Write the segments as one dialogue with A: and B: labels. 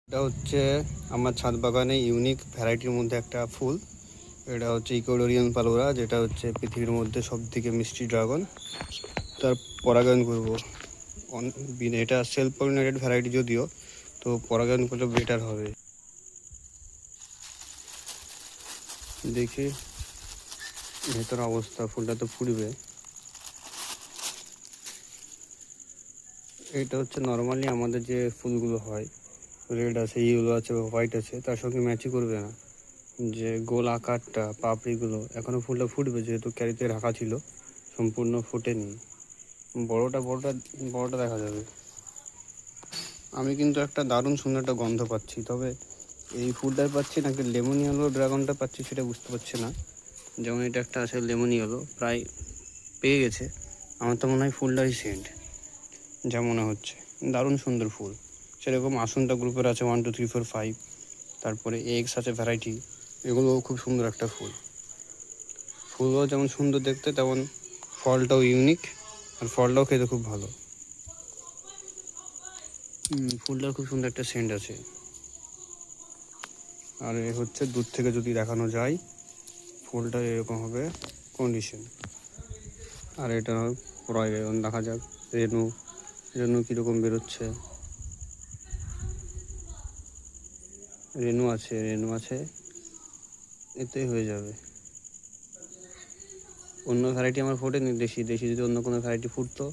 A: এটা হচ্ছে আমার ছাদ বাগানে ইউনিক ভ্যারাইটির মধ্যে একটা ফুল। এটা হচ্ছে ইকুয়েডোরিয়ান পালোরা, যেটা হচ্ছে পৃথিবীর মধ্যে সবথেকে মিষ্টি ড্রাগন। তার পরাগায়ন করবো। এটা সেলফ পলিনেটেড ভ্যারাইটি যদিও, তো পরাগায়ন করলে বেটার হবে। দেখি ভেতর অবস্থা, ফুলটা তো ফুটবে। এটা হচ্ছে নর্মালি আমাদের যে ফুলগুলো হয়, রেড আছে, ইয়েলো আছে, হোয়াইট আছে, তার সঙ্গে ম্যাচই করবে না। যে গোল আকারটা, পাপড়িগুলো, এখনও ফুলটা ফুটবে যেহেতু ক্যারিতে রাখা ছিল, সম্পূর্ণ ফুটেনি। বড়টা বড়টা বড়টা দেখা যাবে। আমি কিন্তু একটা দারুণ সুন্দর একটা গন্ধ পাচ্ছি, তবে এই ফুলটাই পাচ্ছি নাকি লেমন ইয়েলো ড্রাগনটা পাচ্ছি সেটা বুঝতে পারছি না। যেমন এটা একটা আছে লেমন ইয়েলো, প্রায় পেয়ে গেছে। আমার তো মনে হয় ফুলটাই সেন্ট, যা মনে হচ্ছে। দারুণ সুন্দর ফুল। সেরকম আসনটা গ্রুপের আছে 1 2 3 4 5, তারপরে এক্স আছে ভ্যারাইটি। এগুলোও খুব সুন্দর একটা ফুল। ফুলও যেমন সুন্দর দেখতে, তেমন ফলটাও ইউনিক, আর ফলটাও খেতে খুব ভালো। ফুলটার খুব সুন্দর একটা সেন্ট আছে। আর এ হচ্ছে দূর থেকে যদি দেখানো যায়, ফুলটা এরকম হবে কন্ডিশন। আর এটা পরাগায়ন দেখা যাক, রেনু রেনু কীরকম বেরোচ্ছে। রেনু আছে, এতেই হয়ে যাবে। অন্য ভ্যারাইটি আমার ফোটেনি, দেশি যদি অন্য কোনো ভ্যারাইটি ফুটতো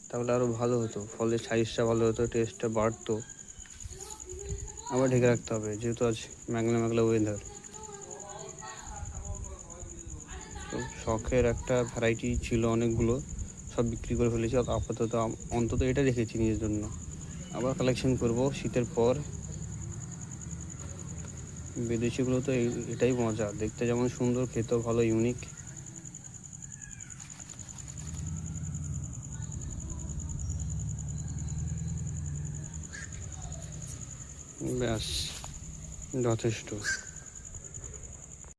A: তাহলে আরও ভালো হতো, ফলের সাইজটা ভালো হতো, টেস্টটা বাড়তো। আবার ঢেকে রাখতে হবে যেহেতু আজ মেঘলা ওয়েদার। তো শখের একটা ভ্যারাইটি ছিল অনেকগুলো, সব বিক্রি করে ফেলেছি। আপাতত অন্তত এটা রেখেছি নিজের জন্য, আবার কালেকশন করব শীতের পর। বিদেশিগুলো তো এটাই মজা, দেখতে যেমন সুন্দর, খেতেও ভালো, ইউনিক। ব্যাস, যথেষ্ট।